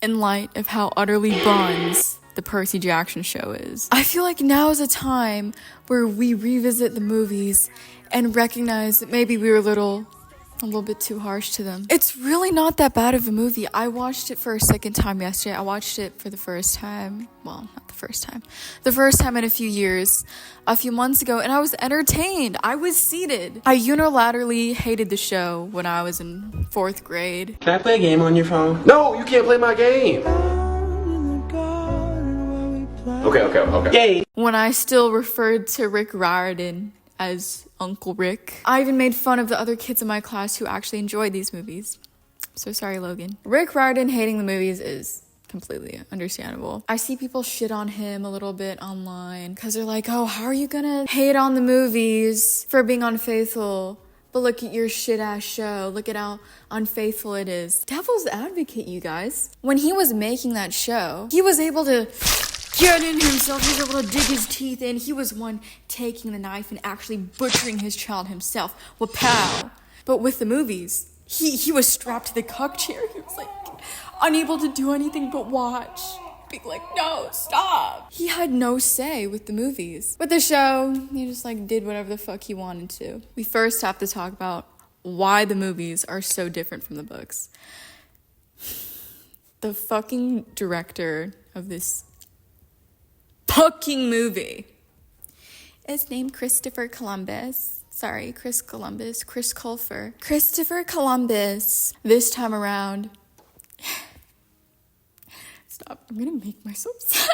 in light of how utterly buns the Percy Jackson show is. I feel like now is a time where we revisit the movies and recognize that maybe we were a little bit too harsh to them. It's really not that bad of a movie. I watched it for a second time yesterday. I watched it for the first time. Well, not the first time. The first time in a few years, a few months ago, and I was entertained. I was seated. I unilaterally hated the show when I was in 4th grade. Can I play a game on your phone? No, you can't play my game. Okay. Yay. When I still referred to Rick Riordan as Uncle Rick. I even made fun of the other kids in my class who actually enjoyed these movies. So sorry, Logan. Rick Riordan hating the movies is completely understandable. I see people shit on him a little bit online because they're like, oh, how are you gonna hate on the movies for being unfaithful? But look at your shit-ass show. Look at how unfaithful it is. Devil's advocate, you guys. When he was making that show, he was able to get in himself. He was able to dig his teeth in. He was one taking the knife and actually butchering his child himself. Wapow. But with the movies, he was strapped to the cuck chair. He was like unable to do anything but watch. Being like, no, stop. He had no say with the movies. With the show, he just like did whatever the fuck he wanted to. We first have to talk about why the movies are so different from the books. The fucking director of this fucking movie is named Christopher Columbus. Sorry, Chris Colfer. Christopher Columbus. This time around. Stop. I'm gonna make myself sad.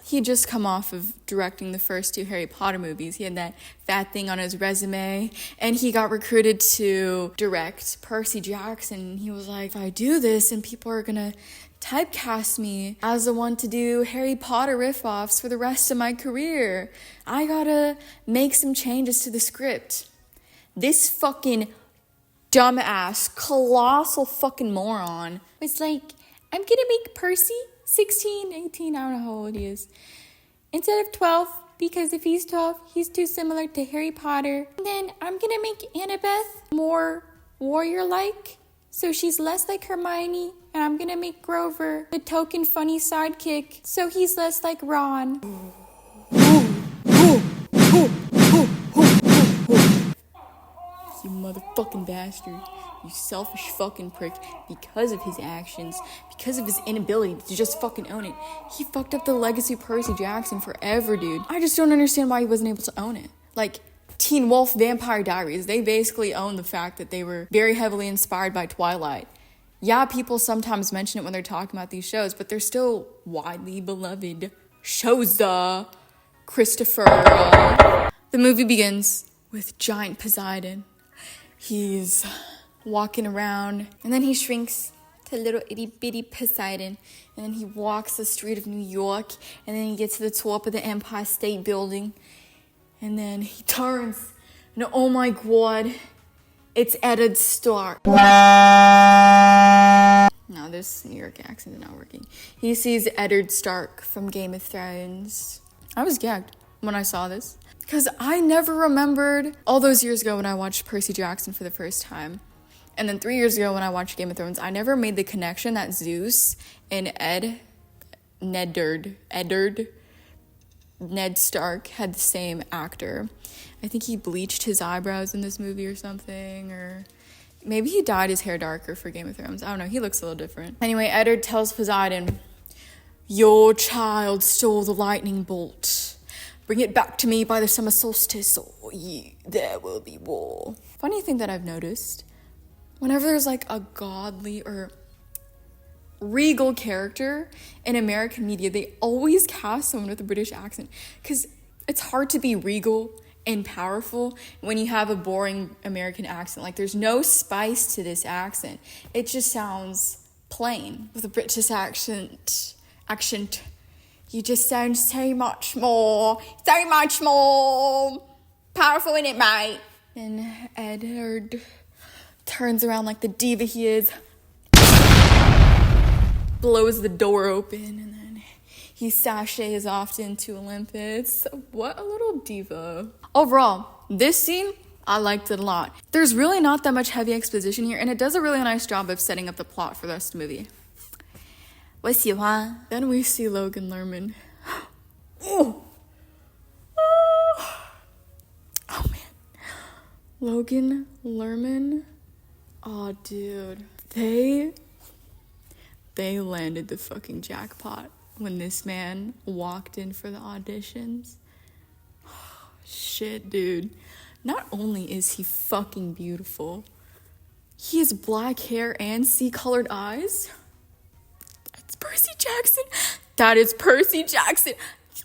He had just come off of directing the first 2 Harry Potter movies. He had that fat thing on his resume, and he got recruited to direct Percy Jackson. He was like, if I do this and people are gonna typecast me as the one to do Harry Potter riff-offs for the rest of my career, I gotta make some changes to the script. This fucking dumbass, colossal fucking moron was like, I'm gonna make Percy 16, 18, I don't know how old he is, instead of 12, because if he's 12, he's too similar to Harry Potter. And then I'm gonna make Annabeth more warrior-like, so she's less like Hermione, and I'm gonna make Grover the token funny sidekick, so he's less like Ron. You motherfucking bastard. You selfish fucking prick. Because of his actions, because of his inability to just fucking own it, he fucked up the legacy of Percy Jackson forever, dude. I just don't understand why he wasn't able to own it. Like, Teen Wolf Vampire Diaries, they basically own the fact that they were very heavily inspired by Twilight. Yeah, people sometimes mention it when they're talking about these shows, but they're still widely beloved shows, Christopher. The movie begins with giant Poseidon. He's walking around, and then he shrinks to little itty bitty Poseidon, and then he walks the street of New York, and then he gets to the top of the Empire State Building, and then he turns, and oh my god, it's Eddard Stark. No, this New York accent is not working. He sees Eddard Stark from Game of Thrones. I was gagged when I saw this, because I never remembered all those years ago when I watched Percy Jackson for the first time. And then 3 years ago when I watched Game of Thrones, I never made the connection that Zeus and Ned Stark had the same actor. I think he bleached his eyebrows in this movie or something, or maybe he dyed his hair darker for Game of Thrones. I don't know, he looks a little different. Anyway, Eddard tells Poseidon, your child stole the lightning bolt. Bring it back to me by the summer solstice, or there will be war. Funny thing that I've noticed, whenever there's like a godly or regal character in American media, they always cast someone with a British accent, because it's hard to be regal and powerful when you have a boring American accent. Like, there's no spice to this accent. It just sounds plain. With a British accent, you just sound so much more powerful in it, mate. And Eddard turns around like the diva he is, blows the door open, and then he sashays off into Olympus. What a little diva. Overall, this scene, I liked it a lot. There's really not that much heavy exposition here, and it does a really nice job of setting up the plot for the rest of the movie. 我喜欢. Then we see Logan Lerman. Oh man. Logan Lerman. Oh, dude. They landed the fucking jackpot when this man walked in for the auditions. Shit, dude. Not only is he fucking beautiful, he has black hair and sea-colored eyes. That's Percy Jackson. That is Percy Jackson.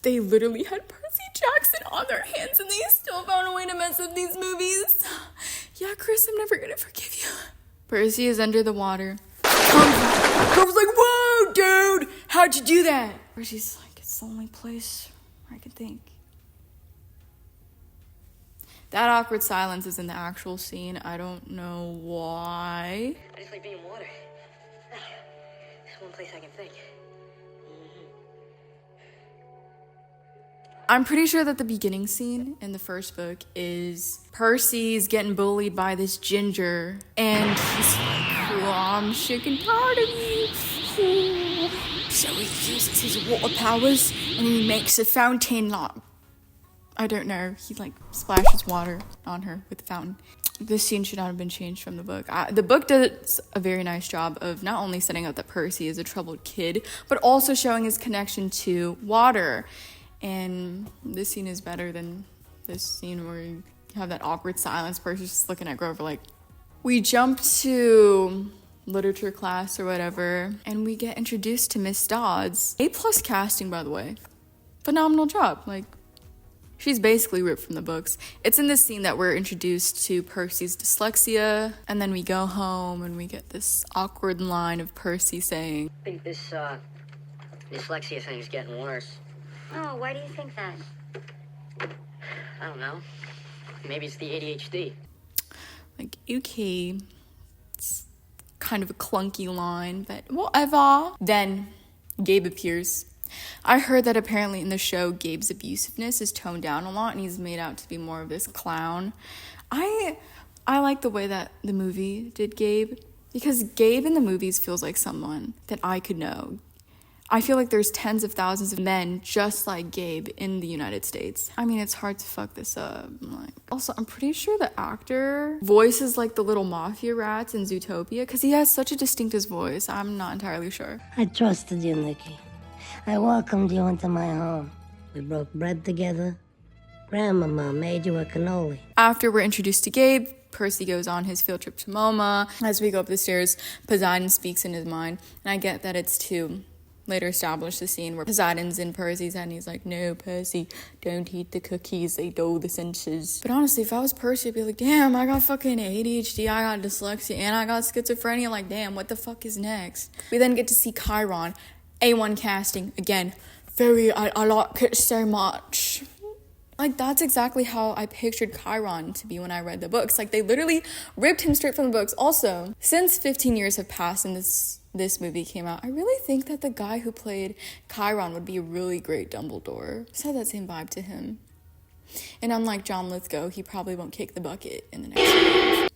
They literally had Percy Jackson on their hands and they still found a way to mess up these movies. Yeah, Chris, I'm never gonna forgive you. Percy is under the water. Grover's like, whoa, dude, how'd you do that? Percy's like, it's the only place I can think. That awkward silence is in the actual scene. I don't know why. I just like being in water. It's one place I can think. I'm pretty sure that the beginning scene in the first book is Percy's getting bullied by this ginger. And he's like, well, I'm sick and tired of you. So he uses his water powers and he makes a fountain lot. I don't know. He like splashes water on her with the fountain. This scene should not have been changed from the book. The book does a very nice job of not only setting up that Percy is a troubled kid, but also showing his connection to water. And this scene is better than this scene where you have that awkward silence. Percy's just looking at Grover like, we jump to literature class or whatever, and we get introduced to Miss Dodds. A+ casting, by the way. Phenomenal job. Like, she's basically ripped from the books. It's in this scene that we're introduced to Percy's dyslexia, and then we go home and we get this awkward line of Percy saying, I think this dyslexia thing is getting worse. Oh, why do you think that? I don't know. Maybe it's the ADHD. like, okay, it's kind of a clunky line, but whatever. Then Gabe appears. I heard that apparently in the show, Gabe's abusiveness is toned down a lot and he's made out to be more of this clown. I like the way that the movie did Gabe, because Gabe in the movies feels like someone that I could know. I feel like there's tens of thousands of men just like Gabe in the United States. I mean, it's hard to fuck this up. Also, I'm pretty sure the actor voices like the little mafia rats in Zootopia because he has such a distinctive voice. I'm not entirely sure. I trusted you, Nikki. I welcomed you into my home. We broke bread together. Grandmama made you a cannoli. After we're introduced to Gabe, Percy goes on his field trip to MoMA. As we go up the stairs, Poseidon speaks in his mind. And I get that it's to later establish the scene where Poseidon's in Percy's head and he's like, no, Percy, don't eat the cookies, they dull the senses. But honestly, if I was Percy, I'd be like, damn, I got fucking ADHD, I got dyslexia, and I got schizophrenia. Like, damn, what the fuck is next? We then get to see Chiron. A1 casting. Again, I like it so much. Like, that's exactly how I pictured Chiron to be when I read the books. Like, they literally ripped him straight from the books. Also, since 15 years have passed and this movie came out, I really think that the guy who played Chiron would be a really great Dumbledore. Just had that same vibe to him. And unlike John Lithgow, he probably won't kick the bucket in the next movie.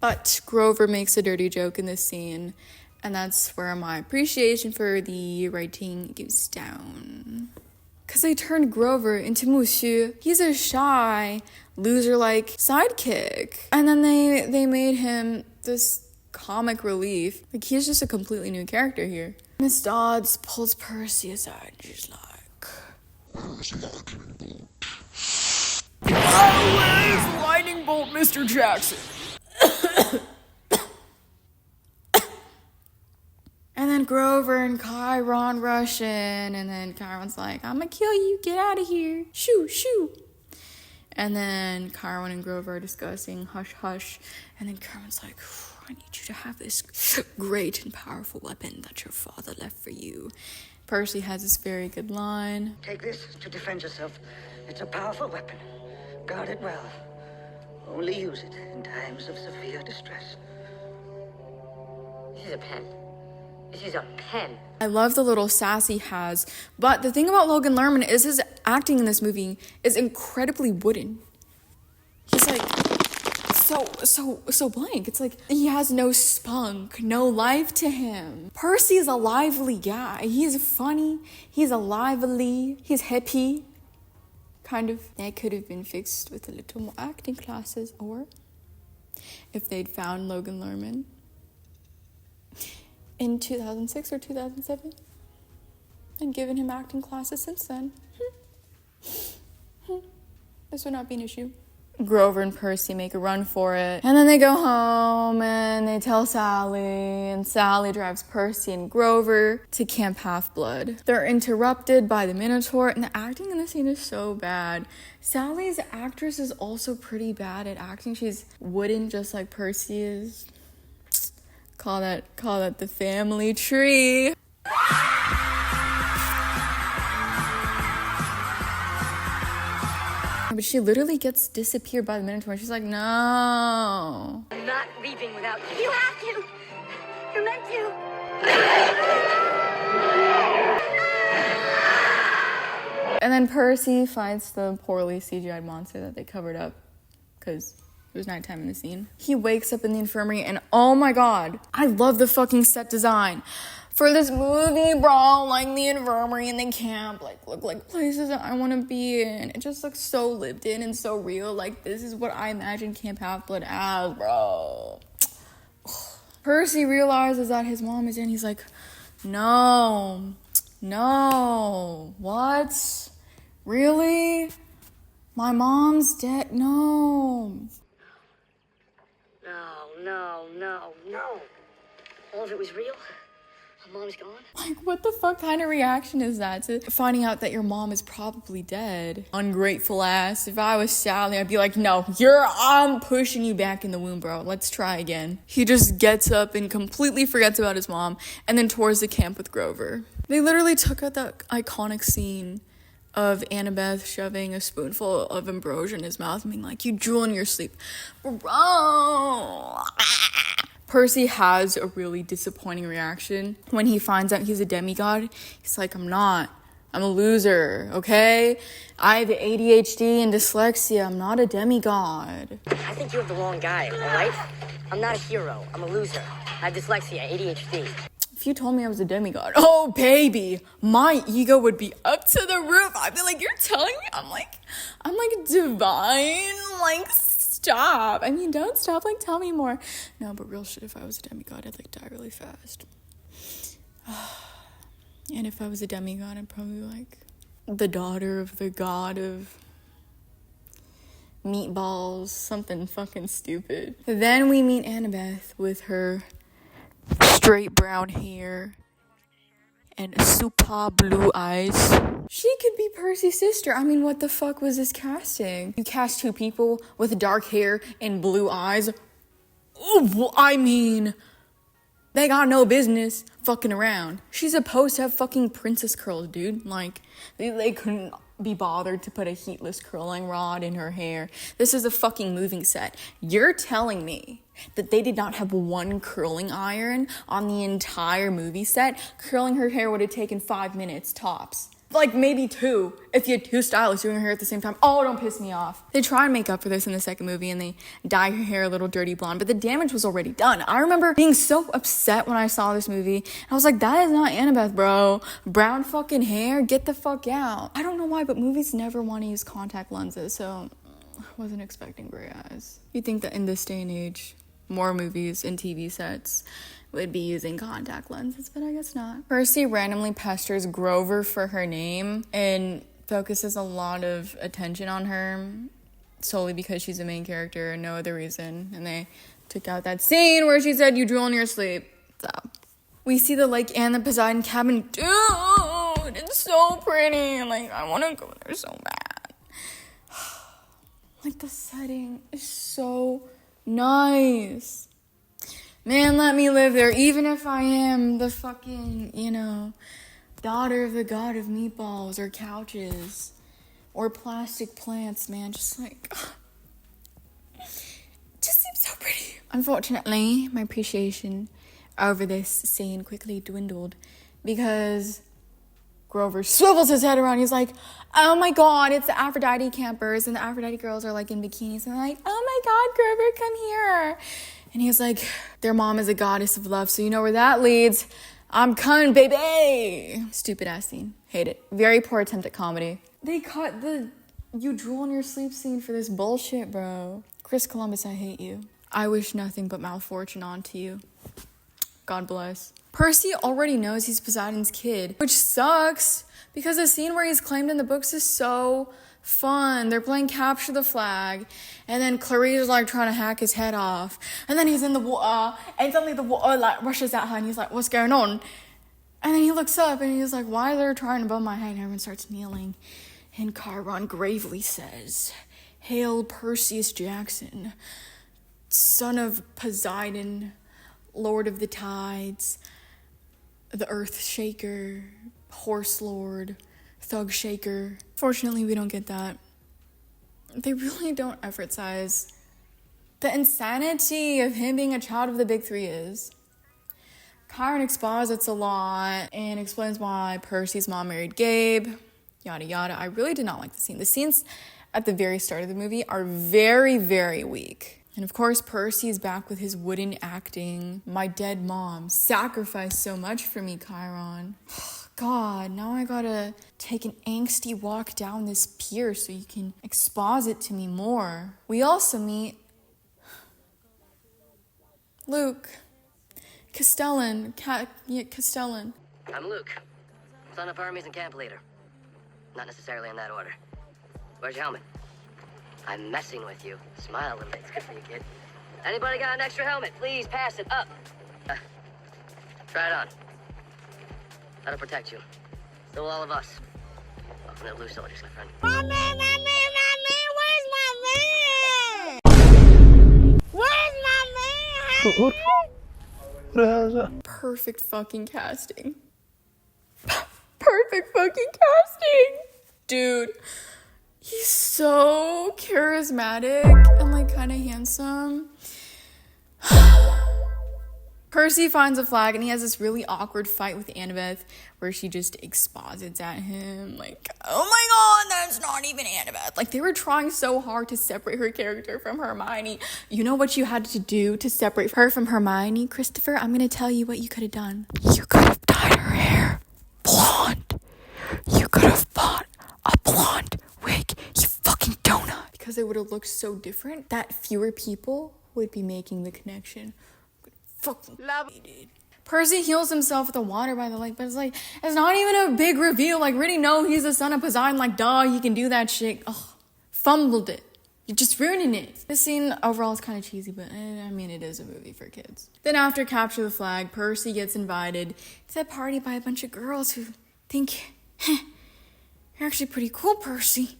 But Grover makes a dirty joke in this scene, and that's where my appreciation for the writing goes down. Because they turned Grover into Mushu. He's a shy, loser-like sidekick. And then they made him this comic relief. Like, he's just a completely new character here. Miss Dodds pulls Percy aside. She's like, always lightning bolt, Mr. Jackson. And then Grover and Chiron rush in, and then Chiron's like, I'm gonna kill you, get out of here, shoo, shoo. And then Chiron and Grover are discussing, hush, hush. And then Chiron's like, I need you to have this great and powerful weapon that your father left for you. Percy has this very good line. Take this to defend yourself. It's a powerful weapon. Guard it well. Only use it in times of severe distress. This is a pen. This is a pen. I love the little sass he has, but the thing about Logan Lerman is his acting in this movie is incredibly wooden. He's like so blank. It's like he has no spunk, no life to him. Percy's a lively guy. He's funny. He's lively. He's happy. Kind of. That could have been fixed with a little more acting classes, or if they'd found Logan Lerman in 2006 or 2007 and given him acting classes since then. This would not be an issue. Grover and Percy make a run for it, and then they go home and they tell Sally, and Sally drives Percy and Grover to Camp Half-Blood. They're interrupted by the Minotaur, and the acting in this scene is so bad. Sally's actress is also pretty bad at acting. She's wooden, just like Percy is. Call that the family tree. But she literally gets disappeared by the Minotaur. She's like, no. I'm not leaving without you. You have to. You're meant to. And then Percy fights the poorly CGI'd monster that they covered up because it was nighttime in the scene. He wakes up in the infirmary and oh my god, I love the fucking set design for this movie, bro. Like the infirmary and the camp, like look like places that I want to be in. It just looks so lived in and so real. Like this is what I imagine Camp Half-Blood as, bro. Percy realizes that his mom is in. He's like, no, what? Really? My mom's dead? No. No. All of it was real? My mom's gone? Like, what the fuck kind of reaction is that to finding out that your mom is probably dead? Ungrateful ass. If I was Sally, I'd be like, no, I'm pushing you back in the womb, bro. Let's try again. He just gets up and completely forgets about his mom and then tours the camp with Grover. They literally took out that iconic scene of Annabeth shoving a spoonful of ambrosia in his mouth and being like, you drool in your sleep. Bro. Percy has a really disappointing reaction when he finds out he's a demigod. He's like, I'm not. I'm a loser, okay? I have ADHD and dyslexia. I'm not a demigod. I think you have the wrong guy, all right? I'm not a hero. I'm a loser. I have dyslexia, ADHD. If you told me I was a demigod, oh baby, my ego would be up to the roof. I'd be like, you're telling me I'm like divine? Like, stop. I mean, don't stop. Like, tell me more. No, but real shit, if I was a demigod, I'd like die really fast. And if I was a demigod, I'd probably be like the daughter of the god of meatballs, something fucking stupid. Then we meet Annabeth with her straight brown hair and super blue eyes. She could be Percy's sister. I mean, what the fuck was this casting? You cast two people with dark hair and blue eyes. Ooh, I mean, they got no business fucking around. She's supposed to have fucking princess curls, dude. Like, they couldn't be bothered to put a heatless curling rod in her hair. This is a fucking moving set. You're telling me that they did not have one curling iron on the entire movie set? Curling her hair would have taken 5 minutes tops. Like, maybe 2, if you had 2 stylists doing her hair at the same time. Oh, don't piss me off. They try and make up for this in the second movie, and they dye her hair a little dirty blonde, but the damage was already done. I remember being so upset when I saw this movie. I was like, that is not Annabeth, bro. Brown fucking hair, get the fuck out. I don't know why, but movies never want to use contact lenses, so I wasn't expecting gray eyes. You'd think that in this day and age, more movies and TV sets would be using contact lenses, but I guess not. Percy randomly pesters Grover for her name and focuses a lot of attention on her solely because she's the main character and no other reason. And they took out that scene where she said, you drool in your sleep. So we see the lake and the Poseidon cabin. Dude, it's so pretty. Like, I want to go there so bad. Like, the setting is so nice. Man, let me live there, even if I am the fucking, daughter of the god of meatballs or couches or plastic plants, man. Just like, just seems so pretty. Unfortunately, my appreciation over this scene quickly dwindled because Grover swivels his head around. He's like, oh my God, it's the Aphrodite campers. And the Aphrodite girls are like in bikinis. And they're like, oh my God, Grover, come here. And he's like, their mom is a goddess of love. So you know where that leads. I'm coming, baby. Stupid ass scene. Hate it. Very poor attempt at comedy. They cut the you drool in your sleep scene for this bullshit, bro. Chris Columbus, I hate you. I wish nothing but malfortune onto you. God bless. Percy already knows he's Poseidon's kid, which sucks because the scene where he's claimed in the books is so fun. They're playing capture the flag, and then Clarice is like trying to hack his head off, and then he's in the water, and suddenly the water like rushes at her, and he's like, what's going on? And then he looks up, and he's like, why are they trying to bump my head? And everyone starts kneeling, and Chiron gravely says, hail Perseus Jackson, son of Poseidon, lord of the tides, the earth shaker, horse lord, thug shaker. Fortunately, we don't get that. They really don't emphasize the insanity of him being a child of the big three is. Chiron exposits a lot and explains why Percy's mom married Gabe, yada yada. I really did not like the scene. The scenes at the very start of the movie are very, very weak. And of course, Percy's back with his wooden acting. My dead mom sacrificed so much for me, Chiron. God, now I gotta take an angsty walk down this pier so you can exposit to me more. We also meet Luke. Castellan. Castellan. I'm Luke, son of Hermes and camp leader. Not necessarily in that order. Where's your helmet? I'm messing with you. Smile a little bit. It's good for you, kid. Anybody got an extra helmet? Please pass it up. Try it on. That'll protect you. So will all of us. Welcome to the Blue Soldiers, my friend. My man, where's my man? Where's my man? Perfect fucking casting. Perfect fucking casting. Dude, he's so charismatic and like kind of handsome. Percy finds a flag and he has this really awkward fight with Annabeth where she just exposits at him like, oh my God, that's not even Annabeth. Like they were trying so hard to separate her character from Hermione. You know what you had to do to separate her from Hermione, Christopher? I'm going to tell you what you could have done. You could have dyed her hair blonde. You could have bought a blonde wig, you fucking donut. Because it would have looked so different that fewer people would be making the connection. Fucking love it, dude. Percy heals himself with the water by the lake, but it's like, it's not even a big reveal. Like, really, no, he's the son of Poseidon. Like, duh, he can do that shit. Ugh, fumbled it. You're just ruining it. This scene overall is kind of cheesy, but I mean, it is a movie for kids. Then after Capture the Flag, Percy gets invited to a party by a bunch of girls who think, you're actually pretty cool, Percy.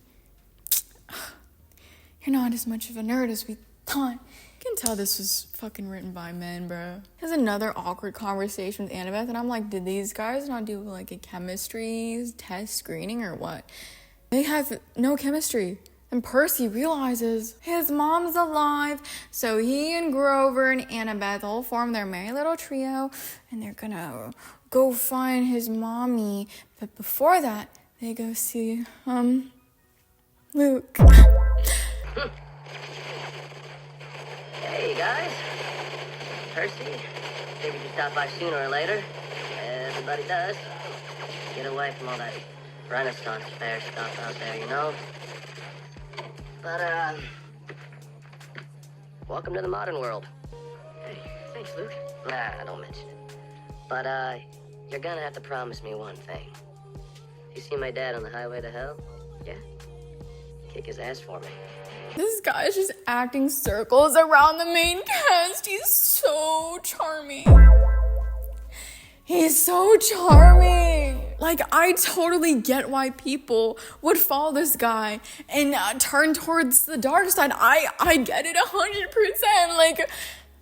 You're not as much of a nerd as we thought. You can tell this was fucking written by men, bro. There's another awkward conversation with Annabeth, and I'm like, did these guys not do like a chemistry test screening or what? They have no chemistry. And Percy realizes his mom's alive, so he and Grover and Annabeth all form their merry little trio, and they're gonna go find his mommy. But before that, they go see, Luke. Hey, guys. Percy. Figured you'd stop by sooner or later. Everybody does. Get away from all that Renaissance fair stuff out there, you know? But, welcome to the modern world. Hey, thanks, Luke. Nah, don't mention it. But, you're gonna have to promise me one thing. If you see my dad on the highway to hell, yeah, kick his ass for me. This guy's just acting circles around the main cast. He's so charming. He's so charming. Like, I totally get why people would follow this guy and turn towards the dark side. I get it 100%. Like,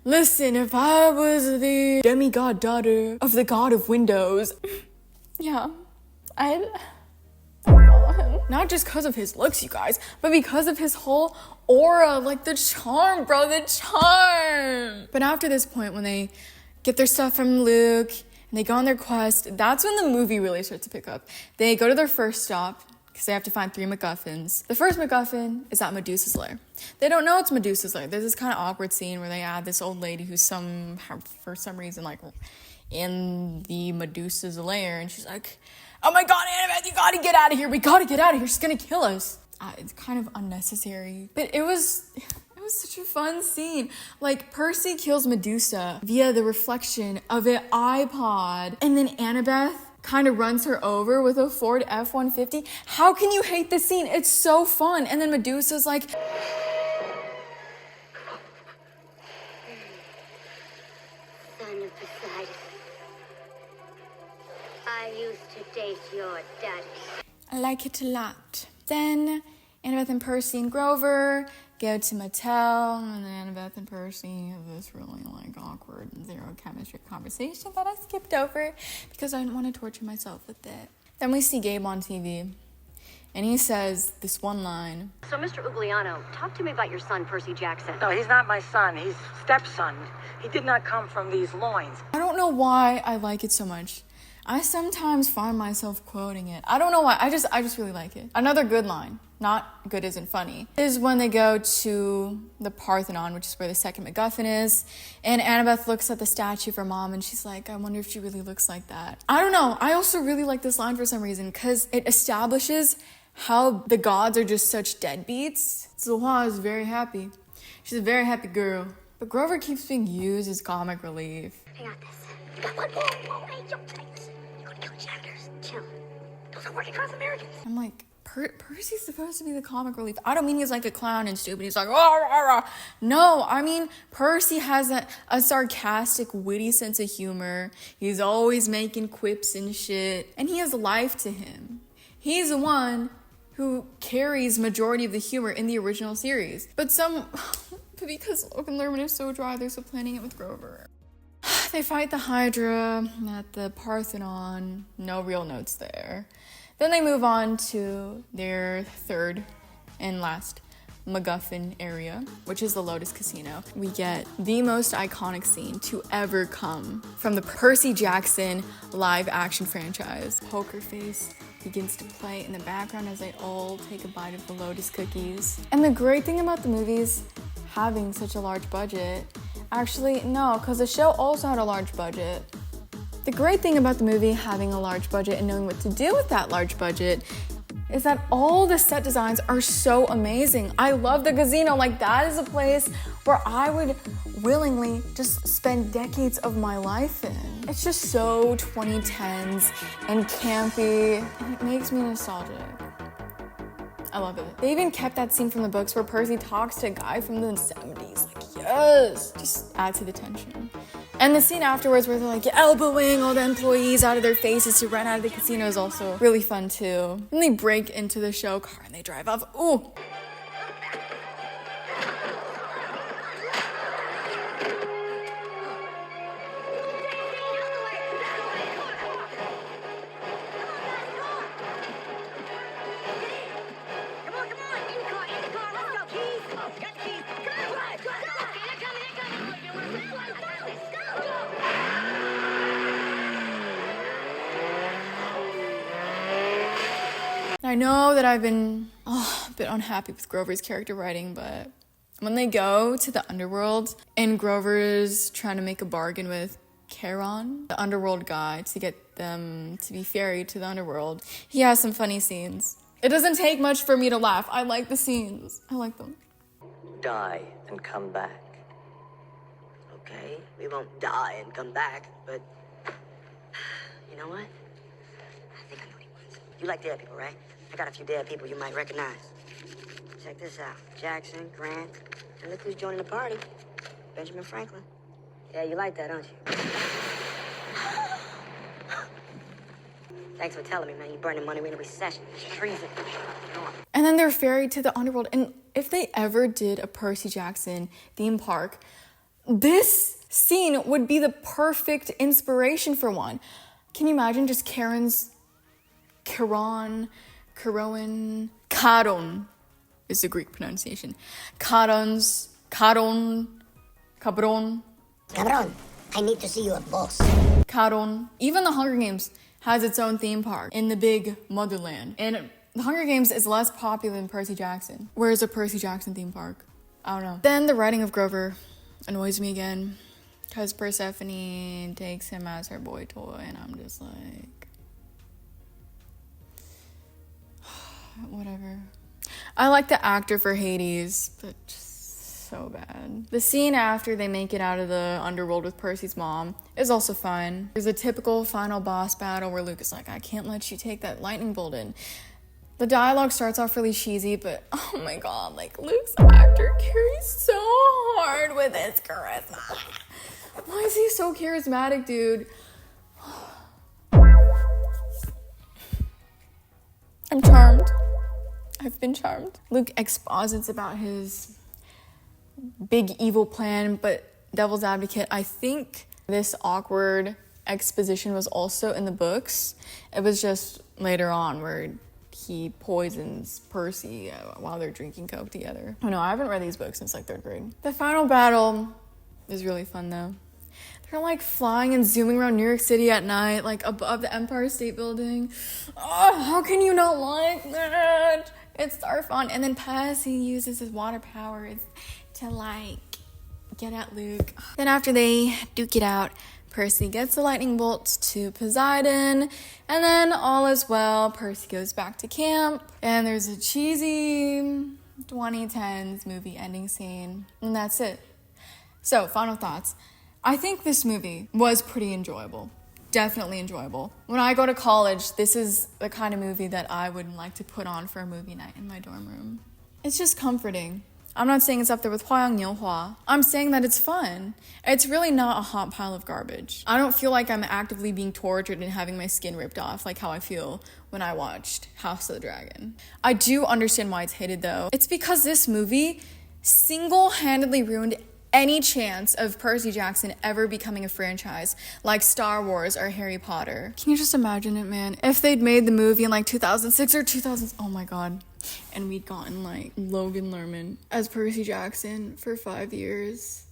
listen, if I was the demigod daughter of the god of windows, yeah, I'd follow him. Not just because of his looks, you guys, but because of his whole aura, like the charm, bro, the charm. But after this point, when they get their stuff from Luke and they go on their quest. That's when the movie really starts to pick up. They go to their first stop because they have to find 3 MacGuffins. The first MacGuffin is at Medusa's lair. They don't know it's Medusa's lair. There's this kind of awkward scene where they add this old lady who's for some reason, like, in the Medusa's lair, and she's like, oh my god, Annabeth, you gotta get out of here. We gotta get out of here. She's gonna kill us. It's kind of unnecessary, but it was such a fun scene. Like, Percy kills Medusa via the reflection of an iPod, and then Annabeth kind of runs her over with a Ford F-150. How can you hate this scene? It's so fun. And then Medusa's like, Son of Poseidon. I used to date your daddy. I like it a lot. Then Annabeth and Percy and Grover go to Mattel, and then Annabeth and Percy have this really, like, awkward zero chemistry conversation that I skipped over because I didn't want to torture myself with it. Then we see Gabe on TV, and he says this one line. So, Mr. Ugliano, talk to me about your son, Percy Jackson. No, he's not my son. He's stepson. He did not come from these loins. I don't know why I like it so much. I sometimes find myself quoting it. I don't know why. I just really like it. Another good line, not good isn't funny, is when they go to the Parthenon, which is where the second MacGuffin is, and Annabeth looks at the statue of her mom, and she's like, I wonder if she really looks like that. I don't know. I also really like this line for some reason, because it establishes how the gods are just such deadbeats. Zuhua is very happy. She's a very happy girl. But Grover keeps being used as comic relief. I got this. I got one more. Whoa, hey, yo, thanks. You're gonna kill janitors. Chill. Those are working class Americans. I'm like, Percy's supposed to be the comic relief. I don't mean he's like a clown and stupid. He's like, rah, rah, rah. No, I mean, Percy has a sarcastic, witty sense of humor. He's always making quips and shit. And he has life to him. He's the one who carries majority of the humor in the original series. But because Logan Lerman is so dry, they're supplanting it with Grover. They fight the Hydra at the Parthenon. No real notes there. Then they move on to their third and last MacGuffin area, which is the Lotus Casino. We get the most iconic scene to ever come from the Percy Jackson live action franchise. Poker Face begins to play in the background as they all take a bite of the Lotus cookies. And the great thing about the movies having such a large budget, actually, no, because the show also had a large budget. The great thing about the movie having a large budget and knowing what to do with that large budget is that all the set designs are so amazing. I love the casino. Like, that is a place where I would willingly just spend decades of my life in. It's just so 2010s and campy, and it makes me nostalgic. I love it. They even kept that scene from the books where Percy talks to a guy from the 70s. Like, yes! Just add to the tension. And the scene afterwards where they're like elbowing all the employees out of their faces to run out of the casino is also really fun too. And they break into the show car and they drive off. Ooh! I know that I've been a bit unhappy with Grover's character writing, but when they go to the underworld and Grover's trying to make a bargain with Charon, the underworld guy, to get them to be ferried to the underworld, he has some funny scenes. It doesn't take much for me to laugh. I like the scenes. I like them. Die and come back. Okay, we won't die and come back, but you know what? I think I know what he wants. You like dead people, right? I got a few dead people you might recognize. Check this out. Jackson, Grant, and look who's joining the party. Benjamin Franklin. Yeah, you like that, don't you? Thanks for telling me, man. You burning money in a recession. It's treason. And then they're ferried to the underworld. And if they ever did a Percy Jackson theme park, this scene would be the perfect inspiration for one. Can you imagine just Charon is the Greek pronunciation. Cabron, Cabron, I need to see you at boss. Karon. Even the Hunger Games has its own theme park in the big motherland. And the Hunger Games is less popular than Percy Jackson. Where's a Percy Jackson theme park? I don't know. Then the writing of Grover annoys me again. Because Persephone takes him as her boy toy. And I'm just like... whatever. I like the actor for Hades, but just so bad. The scene after they make it out of the underworld with Percy's mom is also fine. There's a typical final boss battle where Luke is like, I can't let you take that lightning bolt in. The dialogue starts off really cheesy, but oh my god, like Luke's actor carries so hard with his charisma. Why is he so charismatic, dude? I'm charmed. I've been charmed. Luke exposits about his big evil plan, but devil's advocate, I think this awkward exposition was also in the books. It was just later on where he poisons Percy while they're drinking Coke together. Oh no, I haven't read these books since like 3rd grade. The final battle is really fun though. They're like flying and zooming around New York City at night, like above the Empire State Building. Oh, how can you not like that? It's so fun. And then Percy uses his water powers to like get at Luke. Then after they duke it out, Percy gets the lightning bolts to Poseidon, and then all is well. Percy goes back to camp, and there's a cheesy 2010s movie ending scene, and that's it. So, final thoughts. I think this movie was pretty enjoyable. Definitely enjoyable. When I go to college, this is the kind of movie that I would like to put on for a movie night in my dorm room. It's just comforting. I'm not saying it's up there with Hua Yang Hua. I'm saying that it's fun. It's really not a hot pile of garbage. I don't feel like I'm actively being tortured and having my skin ripped off like how I feel when I watched House of the Dragon. I do understand why it's hated though. It's because this movie single-handedly ruined any chance of Percy Jackson ever becoming a franchise like Star Wars or Harry Potter. Can you just imagine it, man? If they'd made the movie in like 2006 or 2000, oh my god. And we'd gotten like Logan Lerman as Percy Jackson for 5 years.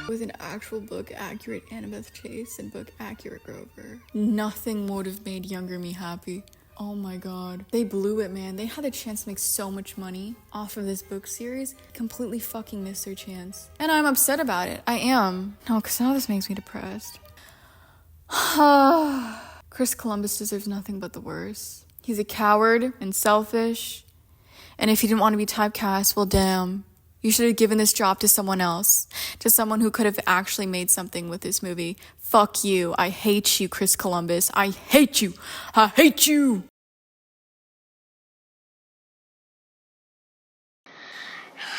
With an actual book accurate Annabeth Chase and book accurate Grover, nothing would have made younger me happy. Oh my god. They blew it, man. They had a chance to make so much money off of this book series. Completely fucking missed their chance. And I'm upset about it. I am. No, because now this makes me depressed. Chris Columbus deserves nothing but the worst. He's a coward and selfish. And if he didn't want to be typecast, well, damn. You should have given this job to someone else. To someone who could have actually made something with this movie. Fuck you. I hate you, Chris Columbus. I hate you. I hate you.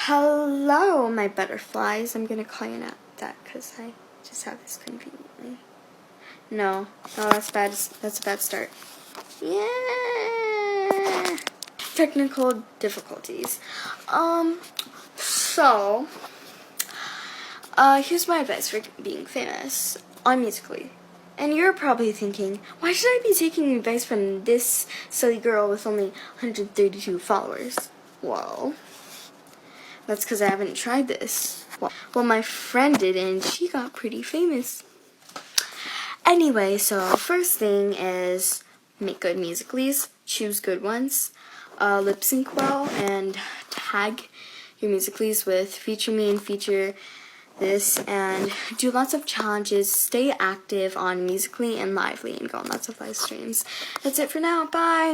Hello, my butterflies. I'm gonna call you that because I just have this conveniently. No, that's bad. That's a bad start. Yeah. Technical difficulties. So, here's my advice for being famous on Musical.ly. And you're probably thinking, why should I be taking advice from this silly girl with only 132 followers? Well, that's because I haven't tried this. Well, my friend did, and she got pretty famous. Anyway, so first thing is make good Musical.lys, choose good ones, lip sync well, and tag your Musical.lys with feature me and feature this, and do lots of challenges, stay active on Musical.ly and Lively, and go on lots of live streams. That's it for now, bye!